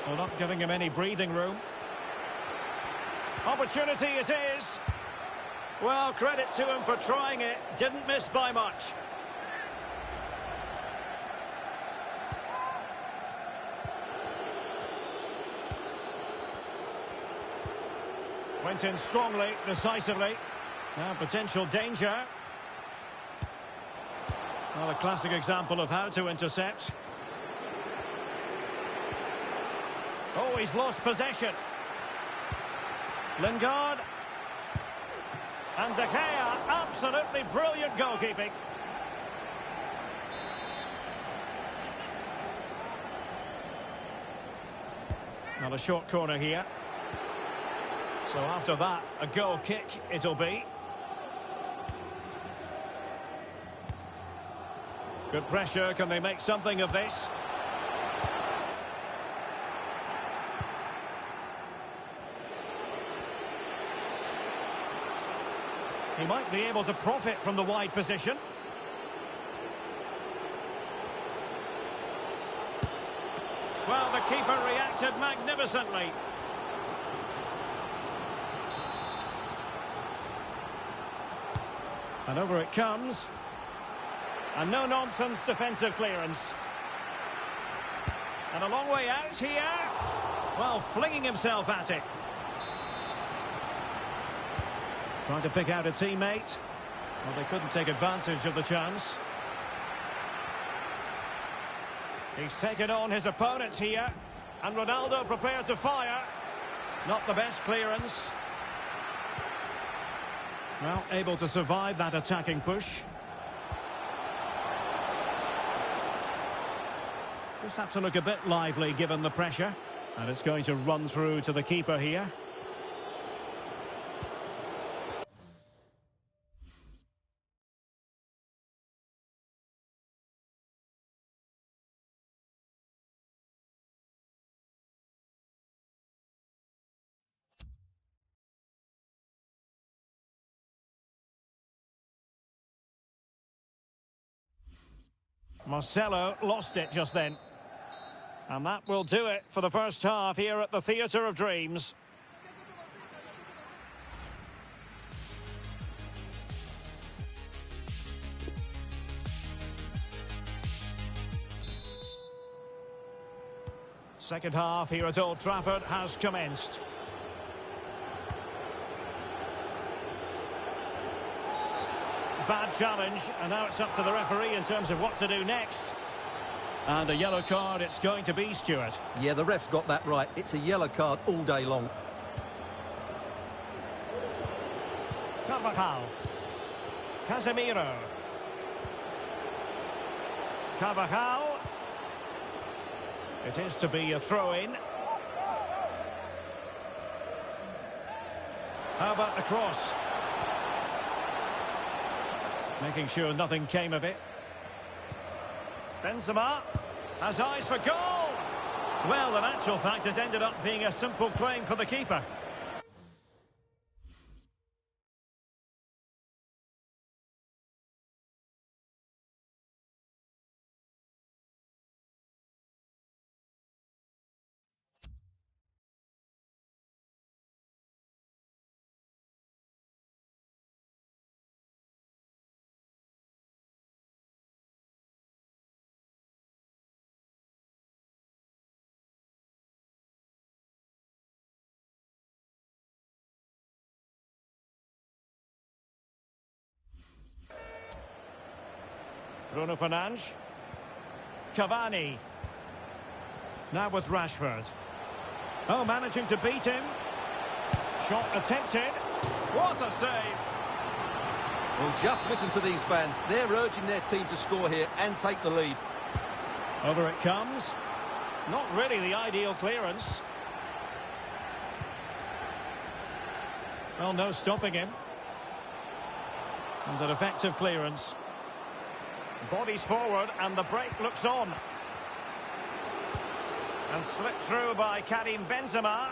Well, not giving him any breathing room. Opportunity it is. Well, credit to him for trying it. Didn't miss by much. Went in strongly, decisively. Now potential danger. Well, a classic example of how to intercept. Oh, he's lost possession. Lingard. And De Gea, absolutely brilliant goalkeeping. Now a short corner here. So after that, a goal kick it'll be. Good pressure, can they make something of this? He might be able to profit from the wide position. Well, the keeper reacted magnificently. And over it comes. And no-nonsense defensive clearance. And a long way out here. Well, flinging himself at it. Trying to pick out a teammate. Well, they couldn't take advantage of the chance. He's taken on his opponent here. And Ronaldo prepared to fire. Not the best clearance. Well, able to survive that attacking push. Just had to look a bit lively given the pressure. And it's going to run through to the keeper here. Marcelo lost it just then. And that will do it for the first half here at the Theatre of Dreams. Second half here at Old Trafford has commenced. Bad challenge, and now it's up to the referee in terms of what to do next. And a yellow card it's going to be, Stuart. Yeah, the ref's got that right. It's a yellow card all day long. Carvajal. Casemiro. Carvajal. It is to be a throw-in. How about the cross? Making sure nothing came of it. Benzema has eyes for goal. Well, in actual fact, it ended up being a simple claim for the keeper. Bruno Fernandes. Cavani. Now with Rashford. Oh, managing to beat him. Shot attempted. What a save! Well, just listen to these fans. They're urging their team to score here and take the lead. Over it comes. Not really the ideal clearance. Well, no stopping him. And an effective clearance. Bodies forward and the break looks on. And slipped through by Karim Benzema.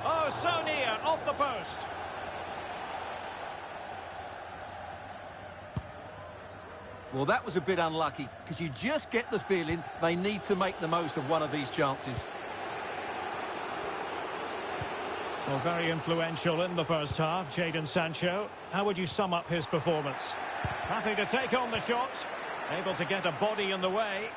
Oh, so near, off the post. Well, that was a bit unlucky, because you just get the feeling they need to make the most of one of these chances. Well, very influential in the first half, Jadon Sancho. How would you sum up his performance? Happy to take on the shot. Able to get a body in the way.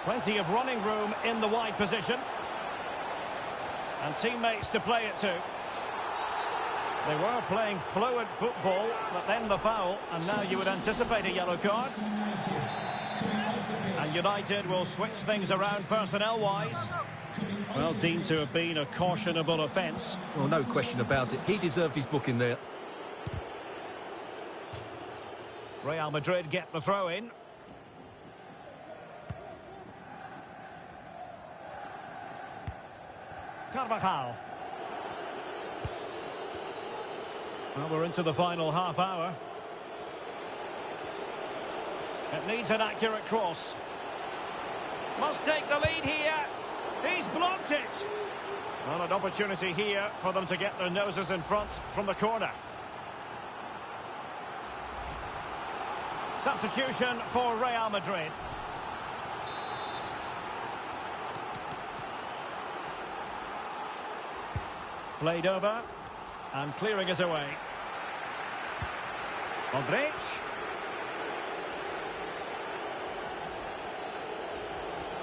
Plenty of running room in the wide position. And teammates to play it to. They were playing fluid football, but then the foul, and now you would anticipate a yellow card. And United will switch things around personnel-wise. Well, deemed to have been a cautionable offence. Well, no question about it. He deserved his booking there. Real Madrid get the throw-in. Carvajal. Well, we're into the final half hour. It needs an accurate cross. Must take the lead here. He's blocked it. Well, an opportunity here for them to get their noses in front from the corner. Substitution for Real Madrid. Played over and clearing it away. Modric.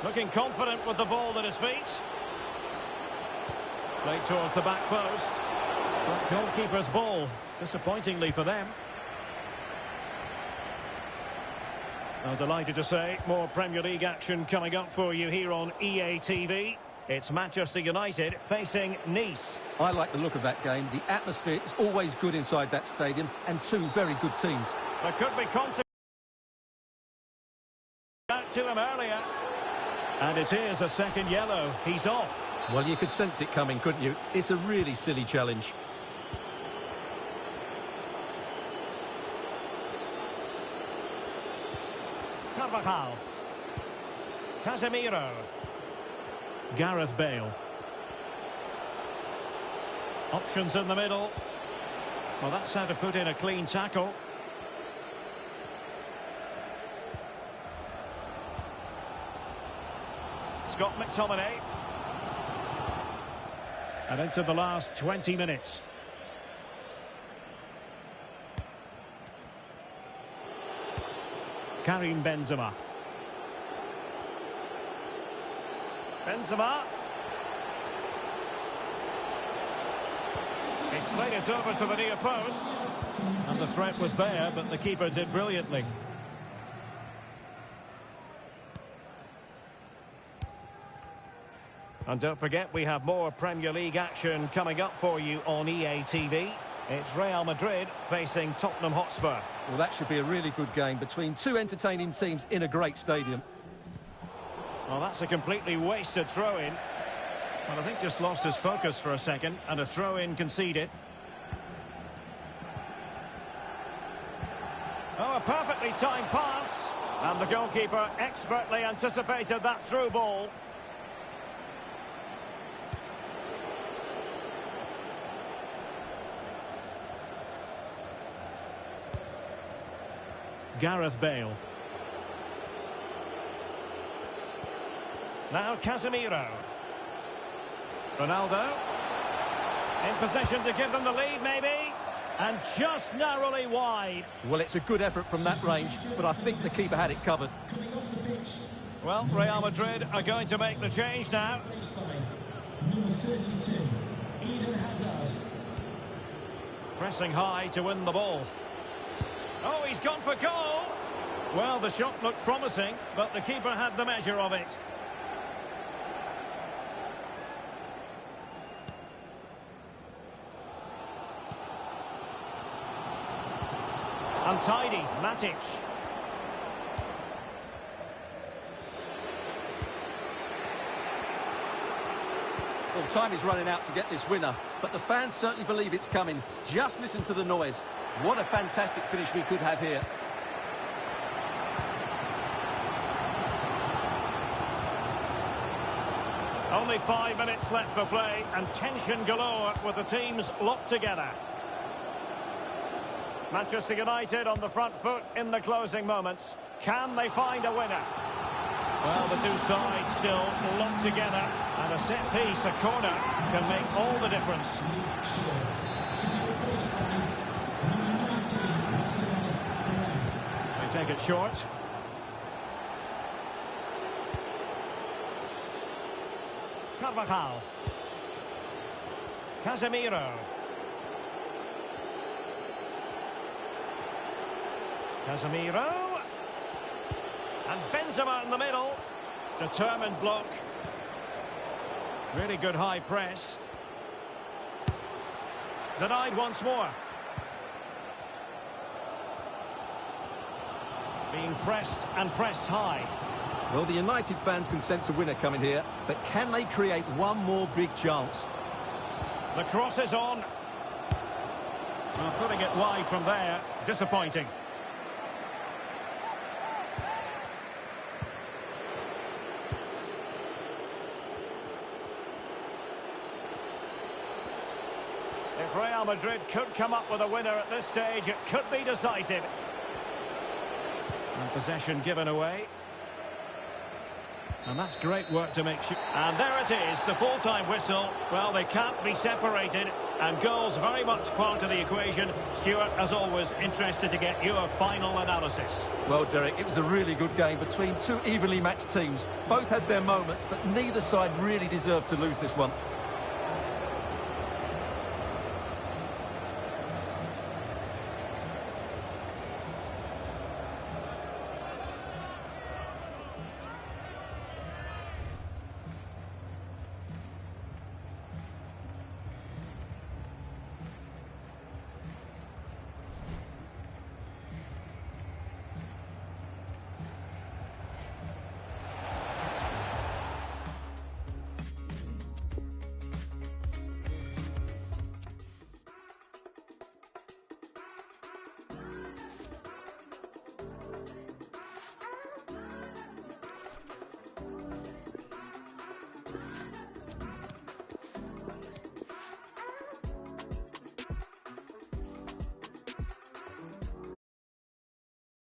Looking confident with the ball at his feet. Played towards the back post. But goalkeeper's ball, disappointingly for them. I'm delighted to say more Premier League action coming up for you here on EA TV. It's Manchester United facing Nice. I like the look of that game. The atmosphere is always good inside that stadium, and two very good teams. There could be consequences out to him earlier. And it is a second yellow. He's off. Well, you could sense it coming, couldn't you? It's a really silly challenge. Carvajal. Casemiro. Gareth Bale. Options in the middle. Well, that's how to put in a clean tackle. Scott McTominay. And into the last 20 minutes. Karim Benzema. Benzema. He's played it over to the near post. And the threat was there, but the keeper did brilliantly. And don't forget, we have more Premier League action coming up for you on EA TV. It's Real Madrid facing Tottenham Hotspur. Well, that should be a really good game between two entertaining teams in a great stadium. Well, that's a completely wasted throw-in. Well, I think just lost his focus for a second, and a throw-in conceded. Oh, a perfectly timed pass. And the goalkeeper expertly anticipated that through ball. Gareth Bale. Now Casemiro. Ronaldo. In position to give them the lead, maybe. And just narrowly wide. Well, it's a good effort from that range, but I think the keeper had it covered. Well, Real Madrid are going to make the change now. Number 32, Eden Hazard. Pressing high to win the ball. Oh, he's gone for goal. Well, the shot looked promising, but the keeper had the measure of it. Untidy, Matic. Well, time is running out to get this winner, but the fans certainly believe it's coming. Just listen to the noise. What a fantastic finish we could have here. Only 5 minutes left for play, and tension galore with the teams locked together. Manchester United on the front foot in the closing moments. Can they find a winner? Well, the two sides still locked together, and a set piece, a corner, can make all the difference. They take it short. Carvajal. Casemiro. Casemiro. And Benzema in the middle. Determined block. Really good high press. Denied once more. Being pressed and pressed high. Well, the United fans can sense a winner coming here, but can they create one more big chance? The cross is on. Well, putting it wide from there. Disappointing. If Real Madrid could come up with a winner at this stage, it could be decisive. And possession given away. And that's great work to make sure. And there it is, the full-time whistle. Well, they can't be separated, and goals very much part of the equation. Stuart, as always, interested to get your final analysis. Well, Derek, it was a really good game between two evenly matched teams. Both had their moments, but neither side really deserved to lose this one.